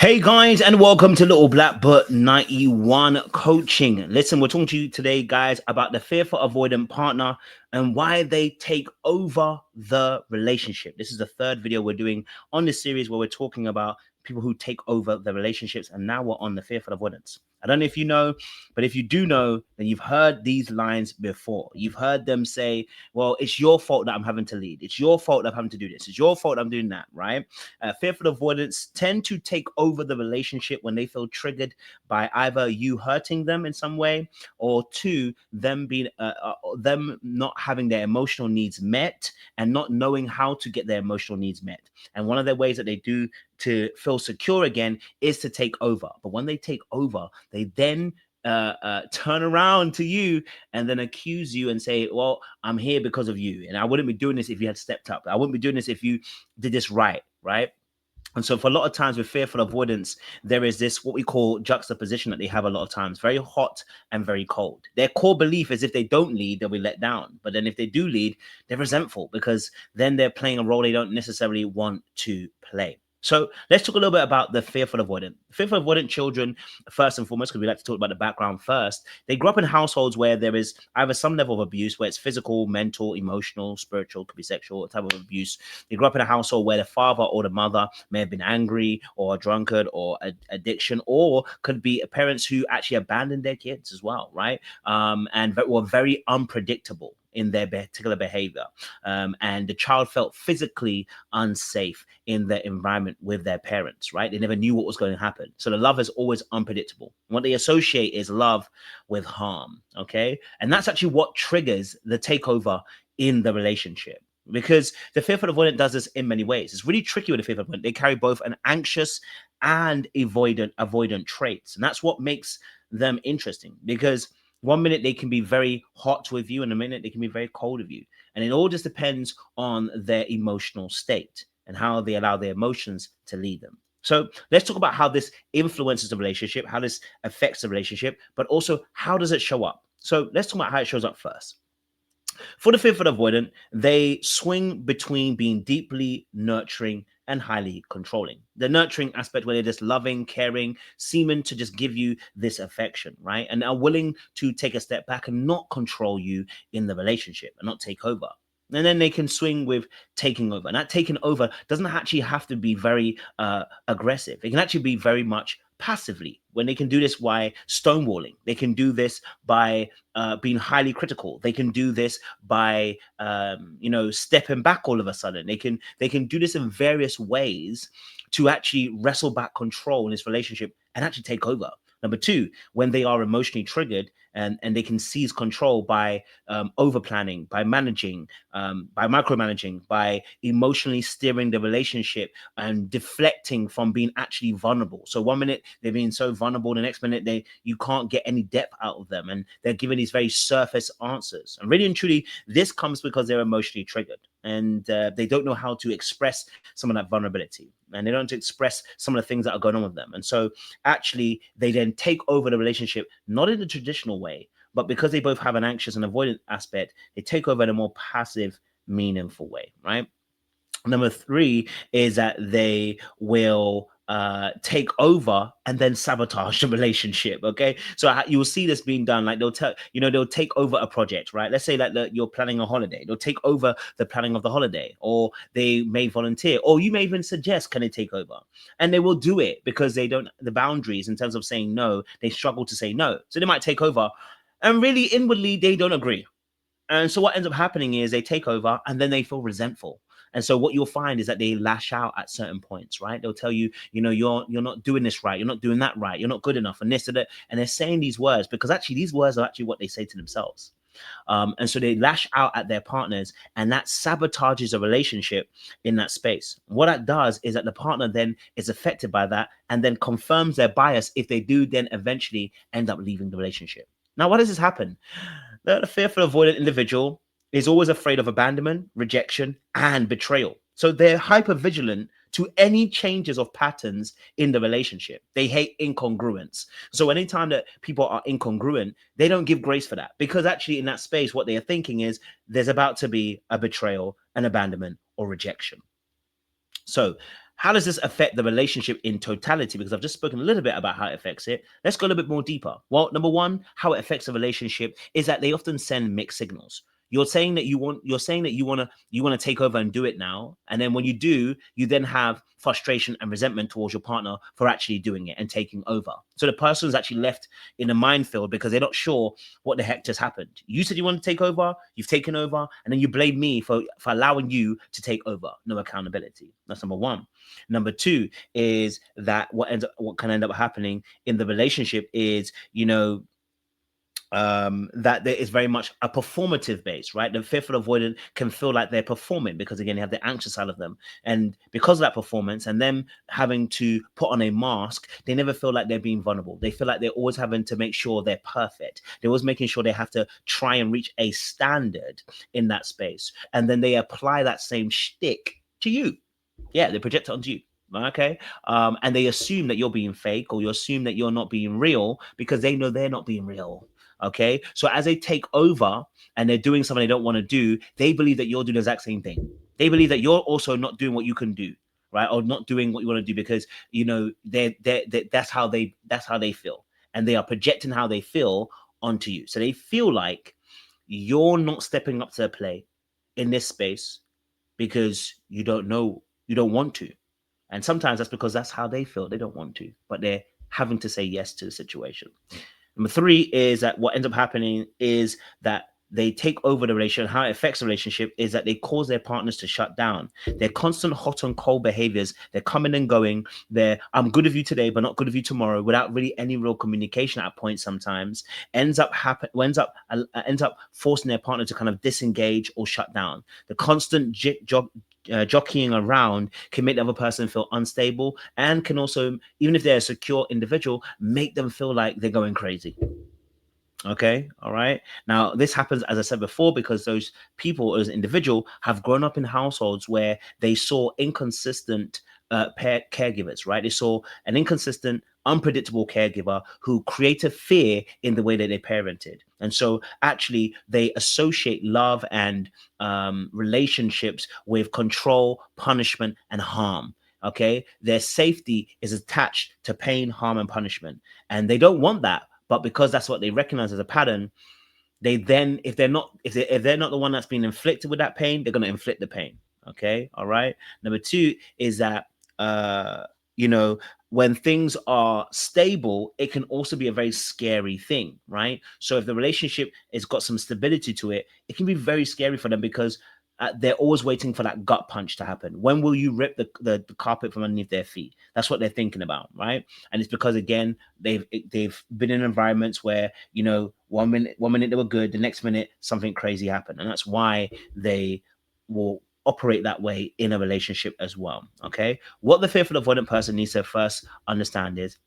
Hey guys, and welcome to Little Black Book 91 Coaching. Listen, we're talking to you today, guys, about the fearful avoidant partner and why they take over the relationship. This is the third video we're doing on this series where we're talking about people who take over the relationships, and now we're on the fearful avoidance. I don't know if you know, but if you do know, then you've heard these lines before. You've heard them say, well, it's your fault that I'm having to lead. It's your fault that I'm having to do this. It's your fault I'm doing that, right? Fearful avoidance tend to take over the relationship when they feel triggered by either you hurting them in some way, or two, them not having their emotional needs met and not knowing how to get their emotional needs met. And one of the ways that they do to feel secure again is to take over. But when they take over, they then turn around to you and then accuse you and say, well, I'm here because of you, and I wouldn't be doing this if you had stepped up. I wouldn't be doing this if you did this right. And so for a lot of times with fearful avoidance, there is this what we call juxtaposition that they have a lot of times, very hot and very cold. Their core belief is if they don't lead, they'll be let down. But then if they do lead, they're resentful because then they're playing a role they don't necessarily want to play. So let's talk a little bit about the fearful avoidant. Fearful avoidant children, first and foremost, because we like to talk about the background first, they grew up in households where there is either some level of abuse, where it's physical, mental, emotional, spiritual, could be sexual type of abuse. They grew up in a household where the father or the mother may have been angry or a drunkard or addiction, or could be parents who actually abandoned their kids as well, right? And were very unpredictable in their particular behavior. And the child felt physically unsafe in their environment with their parents, right? They never knew what was going to happen. So the love is always unpredictable. What they associate is love with harm, okay? And that's actually what triggers the takeover in the relationship. Because the fearful avoidant does this in many ways. It's really tricky with the fearful avoidant. They carry both an anxious and avoidant traits. And that's what makes them interesting, because one minute they can be very hot with you, and a minute they can be very cold with you. And it all just depends on their emotional state and how they allow their emotions to lead them. So let's talk about how this influences the relationship, how this affects the relationship, but also how does it show up? So let's talk about how it shows up first. For the fearful avoidant, they swing between being deeply nurturing and highly controlling. The nurturing aspect where they're just loving, caring, seeming to just give you this affection, right? And are willing to take a step back and not control you in the relationship and not take over. And then they can swing with taking over. And that taking over doesn't actually have to be very aggressive. It can actually be very much passively, when they can do this by stonewalling. They can do this by being highly critical. They can do this by stepping back all of a sudden. They can do this in various ways to actually wrestle back control in this relationship and actually take over. Number two, when they are emotionally triggered and they can seize control by over planning, by managing, by micromanaging, by emotionally steering the relationship and deflecting from being actually vulnerable. So one minute they're being so vulnerable, the next minute you can't get any depth out of them, and they're giving these very surface answers. And really and truly, this comes because they're emotionally triggered, and they don't know how to express some of that vulnerability, and they don't express some of the things that are going on with them. And so actually they then take over the relationship, not in the traditional way, but because they both have an anxious and avoidant aspect, they take over in a more passive, meaningful way, right? Number three is that they will take over and then sabotage the relationship. Okay, so you will see this being done. Like they'll take over a project, right? Let's say that you're planning a holiday. They'll take over the planning of the holiday, or they may volunteer, or you may even suggest, can they take over? And they will do it because they don't the boundaries in terms of saying no. They struggle to say no, so they might take over, and really inwardly they don't agree. And so what ends up happening is they take over and then they feel resentful. And so what you'll find is that they lash out at certain points, right? They'll tell you, you're not doing this right, you're not doing that right, you're not good enough, and this and that. And they're saying these words because actually these words are actually what they say to themselves. And so they lash out at their partners, and that sabotages a relationship in that space. What that does is that the partner then is affected by that and then confirms their bias if they do then eventually end up leaving the relationship. Now, why does this happen? The fearful, avoidant individual is always afraid of abandonment, rejection, and betrayal. So they're hyper vigilant to any changes of patterns in the relationship. They hate incongruence. So anytime that people are incongruent, they don't give grace for that, because actually in that space, what they are thinking is there's about to be a betrayal, an abandonment, or rejection. So How does this affect the relationship in totality? Because I've just spoken a little bit about how it affects it. Let's go a little bit more deeper. Well, number one, how it affects a relationship is that they often send mixed signals. You're saying that you want to take over and do it now. And then when you do, you then have frustration and resentment towards your partner for actually doing it and taking over. So the person is actually left in a minefield because they're not sure what the heck just happened. You said you want to take over, you've taken over, and then you blame me for allowing you to take over. No accountability. That's number one. Number two is that what can end up happening in the relationship is, that there is very much a performative base, right? The fearful avoidant can feel like they're performing because, again, they have the anxious side of them. And because of that performance and them having to put on a mask, they never feel like they're being vulnerable. They feel like they're always having to make sure they're perfect. They're always making sure they have to try and reach a standard in that space. And then they apply that same shtick to you. Yeah, they project it onto you. Okay. And they assume that you're being fake, or you assume that you're not being real because they know they're not being real. Okay. So as they take over and they're doing something they don't want to do, they believe that you're doing the exact same thing. They believe that you're also not doing what you can do, right? Or not doing what you want to do because that's how they feel. And they are projecting how they feel onto you. So they feel like you're not stepping up to the plate in this space because you don't want to. And sometimes that's because that's how they feel. They don't want to, but they're having to say yes to the situation. Number three is that what ends up happening is that they take over the relationship. How it affects the relationship is that they cause their partners to shut down. Their constant hot and cold behaviors, they're coming and going. I'm good of you today, but not good of you tomorrow, without really any real communication at points. Sometimes ends up forcing their partner to kind of disengage or shut down. The constant jockeying around can make the other person feel unstable, and can also, even if they're a secure individual, make them feel like they're going crazy. Okay, all right. Now, this happens, as I said before, because those people as an individual have grown up in households where they saw inconsistent caregivers, right? They saw an inconsistent, unpredictable caregiver who created fear in the way that they parented. And so actually, they associate love and relationships with control, punishment, and harm. Okay, their safety is attached to pain, harm, and punishment, and they don't want that. But because that's what they recognize as a pattern, they then, if they're not the one that's being inflicted with that pain, they're going to inflict the pain. Okay, all right. Number two is that uh, you know when things are stable, it can also be a very scary thing, right? So if the relationship has got some stability to it, it can be very scary for them because they're always waiting for that gut punch to happen. When will you rip the carpet from underneath their feet? That's what they're thinking about, right? And it's because, again, they've been in environments where, 1 minute they were good, the next minute something crazy happened, and that's why they will operate that way in a relationship as well. Okay, what the fearful avoidant person needs to first understand is,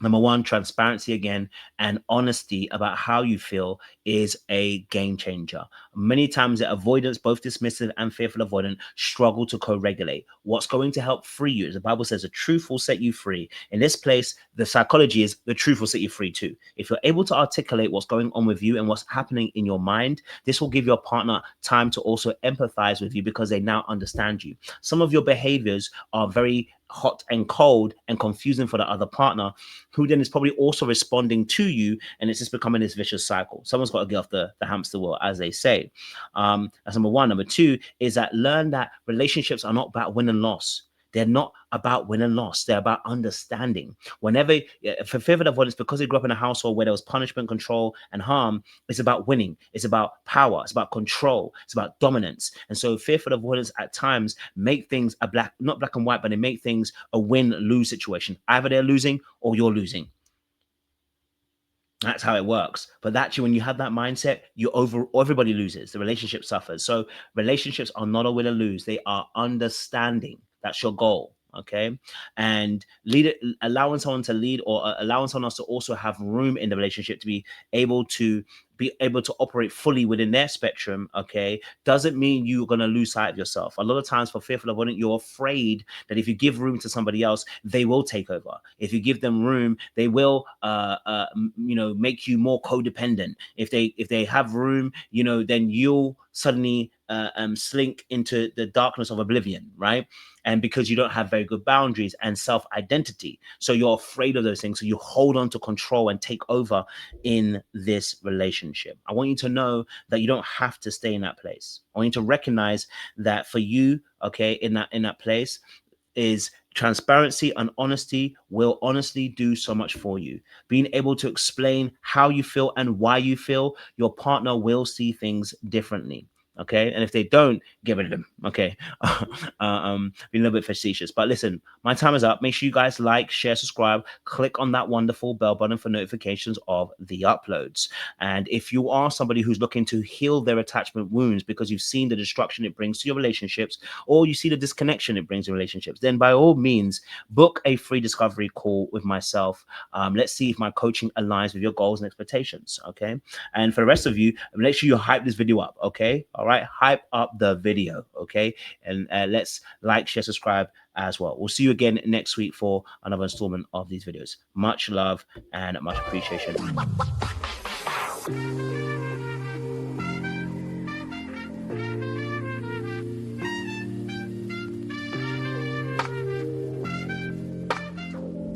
number one, transparency again, and honesty about how you feel is a game changer. Many times, the avoidance, both dismissive and fearful avoidant, struggle to co-regulate. What's going to help free you? As the Bible says, the truth will set you free. In this place, the psychology is the truth will set you free too. If you're able to articulate what's going on with you and what's happening in your mind, this will give your partner time to also empathize with you because they now understand you. Some of your behaviors are very hot and cold and confusing for the other partner, who then is probably also responding to you, and it's just becoming this vicious cycle. Someone's got to get off the hamster wheel, as they say. That's number one. Number two is that learn that relationships are not about win and loss. They're not about win and loss. They're about understanding. Whenever, for fearful avoidance, because they grew up in a household where there was punishment, control, and harm, it's about winning. It's about power. It's about control. It's about dominance. And so fearful avoidance at times make things not black and white, but they make things a win-lose situation. Either they're losing or you're losing. That's how it works. But actually, when you have that mindset, everybody loses. The relationship suffers. So relationships are not a win or lose. They are understanding. That's your goal. Okay. And allowing someone to lead, or allowing someone else to also have room in the relationship to be able to be able to operate fully within their spectrum, okay, doesn't mean you're going to lose sight of yourself. A lot of times for fearful avoidant, you're afraid that if you give room to somebody else, they will take over. If you give them room, they will, make you more codependent. If they have room, then you'll suddenly slink into the darkness of oblivion, right? And because you don't have very good boundaries and self-identity, so you're afraid of those things, so you hold on to control and take over in this relationship. I want you to know that you don't have to stay in that place. I want you to recognize that for you, okay, in that place is transparency and honesty will honestly do so much for you. Being able to explain how you feel and why you feel, your partner will see things differently. Okay. And if they don't, get rid of them. Okay. Being a little bit facetious. But listen, my time is up. Make sure you guys like, share, subscribe, click on that wonderful bell button for notifications of the uploads. And if you are somebody who's looking to heal their attachment wounds because you've seen the destruction it brings to your relationships, or you see the disconnection it brings to relationships, then by all means, book a free discovery call with myself. Let's see if my coaching aligns with your goals and expectations. Okay. And for the rest of you, make sure you hype this video up. Okay. All right. Hype up the video. Okay. And let's like, share, subscribe as well. We'll see you again next week for another installment of these videos. Much love and much appreciation.